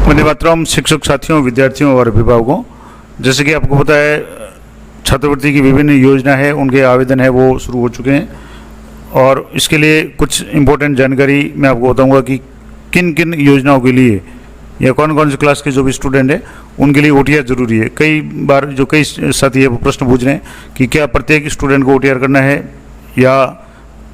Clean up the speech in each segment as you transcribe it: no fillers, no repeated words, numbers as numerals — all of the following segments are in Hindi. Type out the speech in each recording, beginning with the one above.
वंदे मातरम। शिक्षक साथियों, विद्यार्थियों और अभिभावकों, जैसे कि आपको पता है छात्रवृत्ति की विभिन्न योजना है, उनके आवेदन है वो शुरू हो चुके हैं और इसके लिए कुछ इम्पोर्टेंट जानकारी मैं आपको बताऊंगा कि किन किन योजनाओं के लिए या कौन कौन सी क्लास के जो भी स्टूडेंट है उनके लिए ओटीआर जरूरी है। कई बार जो कई साथी है वो प्रश्न पूछ रहे हैं कि क्या प्रत्येक स्टूडेंट को ओटीआर करना है या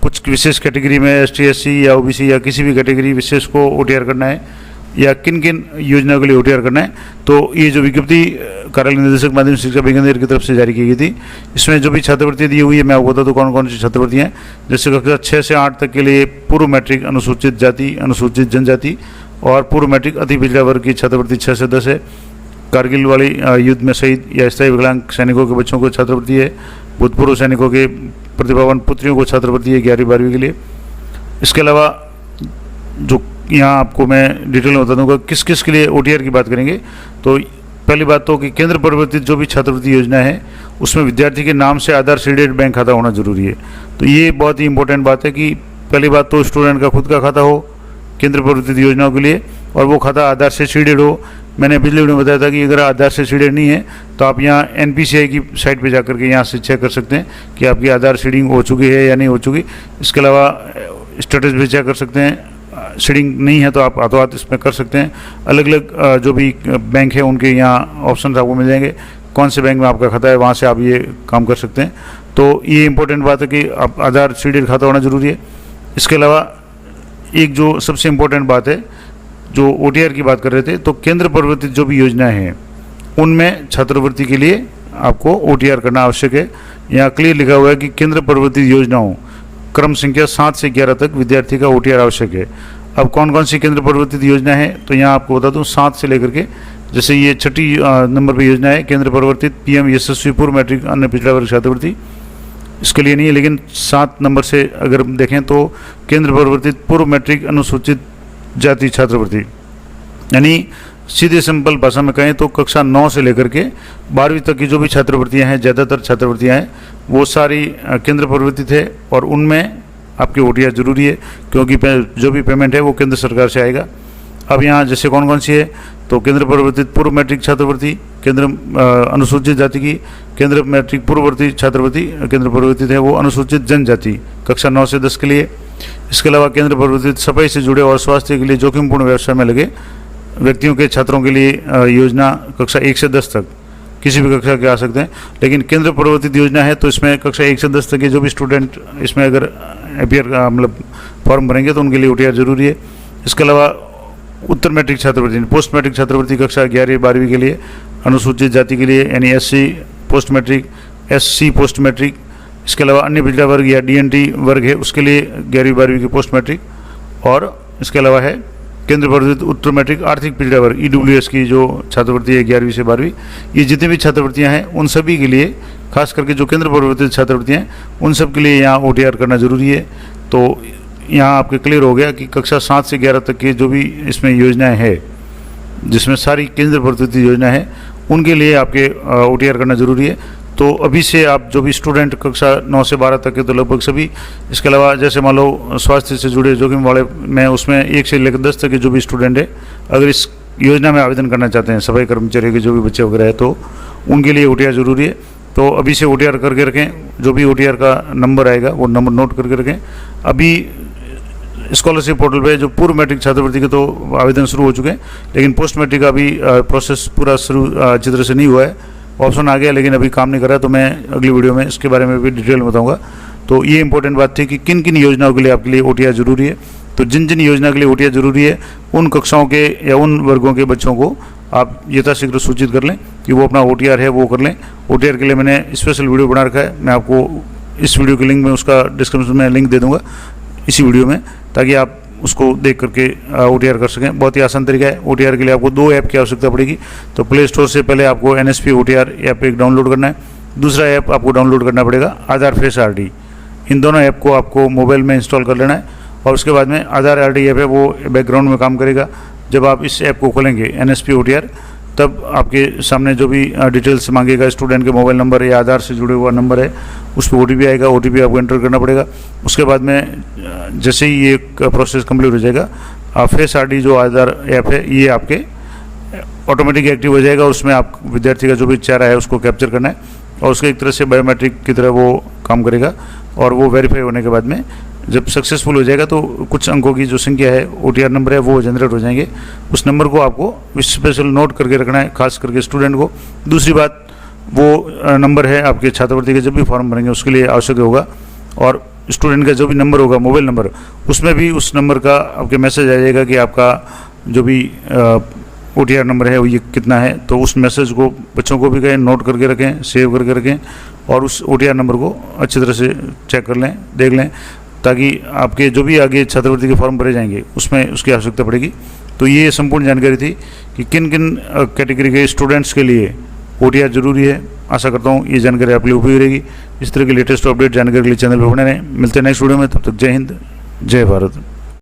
कुछ विशेष कैटेगरी में एसटी, एससी या ओबीसी या किसी भी कैटेगरी विशेष को ओटीआर करना है या किन किन योजनाओं के लिए ओटीआर करना है। तो ये जो विज्ञप्ति कार्यालय निदेशक माध्यमिक शिक्षा बीकानेर की तरफ से जारी की गई थी, इसमें जो भी छात्रवृत्ति दी हुई है मैं आपको बता दूं कौन कौन सी छात्रवृत्तियाँ हैं। जैसे कक्षा 6 से 8 तक के लिए पूर्व मैट्रिक अनुसूचित जाति, अनुसूचित जनजाति और पूर्व मैट्रिक अति पिछड़ा वर्ग की छात्रवृत्ति 6 से 10 है। कारगिल वाली युद्ध में शहीद या स्थायी विकलांग सैनिकों के बच्चों को छात्रवृत्ति है। भूतपूर्व सैनिकों के प्रतिभावान पुत्रियों को छात्रवृत्ति है 11वीं-12वीं के लिए। इसके अलावा जो यहाँ आपको मैं डिटेल में बता दूंगा किस किस के लिए ओटीआर की बात करेंगे। तो पहली बात तो कि केंद्र प्रवर्तित जो भी छात्रवृत्ति योजना है उसमें विद्यार्थी के नाम से आधार सीडेड बैंक खाता होना जरूरी है। तो ये बहुत ही इंपॉर्टेंट बात है कि पहली बात तो स्टूडेंट का खुद का खाता हो केंद्र प्रवर्तित योजनाओं के लिए और वो खाता आधार से सीडेड हो। मैंने पिछले वीडियो में बताया था कि अगर आधार से सीडेड नहीं है तो आप यहाँ एनपीसीआई की साइट पे जाकर के यहाँ से चेक कर सकते हैं कि आपकी आधार सीडिंग हो चुकी है या नहीं हो चुकी। इसके अलावा स्टेटस भी चेक कर सकते हैं। सीडिंग नहीं है तो आप हाथों हाथ इसमें कर सकते हैं। अलग अलग जो भी बैंक है उनके यहाँ ऑप्शन आपको मिल जाएंगे, कौन से बैंक में आपका खाता है वहाँ से आप ये काम कर सकते हैं। तो ये इंपॉर्टेंट बात है कि आप आधार सीडेड खाता होना जरूरी है। इसके अलावा एक जो सबसे इम्पोर्टेंट बात है जो ओटीआर की बात कर रहे थे, तो केंद्र प्रवर्तित जो भी योजनाएं हैं उनमें छात्रवृत्ति के लिए आपको ओटीआर करना आवश्यक है। यहाँ क्लियर लिखा हुआ है कि केंद्र प्रवर्तित योजनाओं क्रम संख्या 7 से 11 तक विद्यार्थी का ओटीआर आवश्यक है। अब कौन कौन सी केंद्र प्रवर्तित योजना है तो यहाँ आपको बता दूँ 7 से लेकर के, जैसे ये 6ठी नंबर पर योजना है केंद्र प्रवर्तित पीएम यशस्वी पूर्व मैट्रिक अन्य पिछड़ा वर्ग छात्रवृत्ति, इसके लिए नहीं है। लेकिन 7 नंबर से अगर देखें तो केंद्र प्रवर्तित पूर्व मैट्रिक अनुसूचित जाति छात्रवृत्ति, यानी सीधे सिंपल भाषा में कहें तो कक्षा 9 से लेकर के 12वीं तक की जो भी छात्रवृत्तियां हैं, ज़्यादातर छात्रवृत्तियां हैं वो सारी केंद्र प्रवर्तित है और उनमें आपकी ओटीआर जरूरी है क्योंकि जो भी पेमेंट है वो केंद्र सरकार से आएगा। अब यहाँ जैसे कौन कौन सी है तो केंद्र प्रवर्तित पूर्व मैट्रिक छात्रवृत्ति, केंद्र अनुसूचित जाति की केंद्र मैट्रिक पूर्ववर्ती छात्रवृत्ति केंद्र प्रवर्तित है वो अनुसूचित जनजाति कक्षा 9 से 10 के लिए। इसके अलावा केंद्र प्रवर्तित सफाई से जुड़े और स्वास्थ्य के लिए जोखिमपूर्ण व्यवसाय में लगे व्यक्तियों के छात्रों के लिए योजना कक्षा 1 से 10 तक किसी भी कक्षा के आ सकते हैं। लेकिन केंद्र प्रवर्तित योजना है तो इसमें कक्षा 1 से 10 तक के जो भी स्टूडेंट इसमें अगर अपीयर मतलब फॉर्म भरेंगे तो उनके लिए ओटीआर जरूरी है। इसके अलावा उत्तर मैट्रिक छात्रवृत्ति, पोस्ट मैट्रिक छात्रवृत्ति कक्षा 11वीं-12वीं के लिए अनुसूचित जाति के लिए यानी SC post matric, SC post matric. इसके अलावा अन्य पिछड़ा वर्ग या डीएनटी वर्ग है उसके लिए 11वीं-12वीं की पोस्ट मैट्रिक। और इसके अलावा है केंद्र प्रवर्तित उत्तर मैट्रिक आर्थिक पिछड़ा वर्ग ईडब्ल्यूएस की जो छात्रवृत्ति है 11वीं से 12वीं। ये जितनी भी छात्रवृत्तियाँ हैं उन सभी के लिए, खास करके जो केंद्र प्रवर्तित छात्रवृत्तियाँ हैं उन सब के लिए यहाँ ओटीआर करना जरूरी है। तो यहाँ आपके क्लियर हो गया कि कक्षा 7 से 11 तक की जो भी इसमें योजनाएं हैं जिसमें सारी केंद्र प्रवर्तित योजना है उनके लिए आपके ओटीआर करना जरूरी है। तो अभी से आप जो भी स्टूडेंट कक्षा 9 से 12 तक के तो लगभग सभी, इसके अलावा जैसे मान लो स्वास्थ्य से जुड़े जोखिम वाले में उसमें 1 से लेकर 10 तक के जो भी स्टूडेंट है अगर इस योजना में आवेदन करना चाहते हैं, सफाई कर्मचारी के जो भी बच्चे वगैरह है तो उनके लिए ओटीआर जरूरी है। तो अभी से ओटीआर करके रखें, जो भी ओटीआर का नंबर आएगा वो नंबर नोट करके रखें। अभी स्कॉलरशिप पोर्टल पे जो पूर्व मैट्रिक छात्रवृत्ति के तो आवेदन शुरू हो चुके हैं लेकिन पोस्ट मैट्रिक का भी प्रोसेस पूरा शुरू अच्छी तरह से नहीं हुआ है। ऑप्शन आ गया लेकिन अभी काम नहीं कर रहा, तो मैं अगली वीडियो में इसके बारे में भी डिटेल में बताऊंगा। तो ये इंपॉर्टेंट बात थी कि किन किन योजनाओं के लिए आपके लिए ओटीआर जरूरी है। तो जिन जिन योजना के लिए ओटीआर जरूरी है उन कक्षाओं के या उन वर्गों के बच्चों को आप यथाशीघ्र सूचित कर लें कि वो अपना ओटीआर है वो कर लें। ओटीआर के लिए मैंने स्पेशल वीडियो बना रखा है, मैं आपको इस वीडियो के लिंक में उसका डिस्क्रिप्शन में लिंक दे दूँगा इसी वीडियो में, ताकि आप उसको देख करके ओटीआर कर सकें। बहुत ही आसान तरीका है। ओटीआर के लिए आपको 2 ऐप की आवश्यकता पड़ेगी। तो प्ले स्टोर से पहले आपको एनएसपी ओटीआर ऐप एक डाउनलोड करना है, दूसरा ऐप आपको डाउनलोड करना पड़ेगा आधार फेस आरडी। इन दोनों ऐप को आपको मोबाइल में इंस्टॉल कर लेना है और उसके बाद में आधार आरडी ऐप है वो बैकग्राउंड में काम करेगा। जब आप इस ऐप को खोलेंगे एनएसपी ओटीआर तब आपके सामने जो भी डिटेल्स मांगेगा, स्टूडेंट के मोबाइल नंबर या आधार से जुड़े हुआ नंबर है, उस पर ओटीपी आएगा, ओटीपी आपको एंटर करना पड़ेगा। उसके बाद में जैसे ही ये प्रोसेस कंप्लीट हो जाएगा, फेस आरडी जो आधार ऐप है ये आपके ऑटोमेटिक एक्टिव हो जाएगा और उसमें आप विद्यार्थी का जो भी चेहरा है उसको कैप्चर करना है और उसके एक तरह से बायोमेट्रिक की तरह वो काम करेगा और वो वेरीफाई होने के बाद में जब सक्सेसफुल हो जाएगा तो कुछ अंकों की जो संख्या है OTR नंबर है वो जनरेट हो जाएंगे। उस नंबर को आपको स्पेशल नोट करके रखना है, खास करके स्टूडेंट को। दूसरी बात, वो नंबर है आपके छात्रवृत्ति के जब भी फॉर्म भरेंगे उसके लिए आवश्यक होगा और स्टूडेंट का जो भी नंबर होगा मोबाइल नंबर, उसमें भी उस नंबर का आपके मैसेज आ जाएगा कि आपका जो भी OTR नंबर है वो ये कितना है। तो उस मैसेज को बच्चों को भी कहें नोट करके रखें, सेव करके रखें और उस OTR नंबर को अच्छी तरह से चेक कर लें, देख लें, ताकि आपके जो भी आगे छात्रवृत्ति के फॉर्म भरे जाएंगे उसमें उसकी आवश्यकता पड़ेगी। तो ये संपूर्ण जानकारी थी कि किन किन कैटेगरी के स्टूडेंट्स के लिए OTR जरूरी है। आशा करता हूँ ये जानकारी आपके लिए उपयोगी रहेगी। इस तरह की लेटेस्ट अपडेट जानकारी के लिए चैनल पर बने रहें। मिलते हैं नेक्स्ट वीडियो में, तब तक जय हिंद, जय भारत।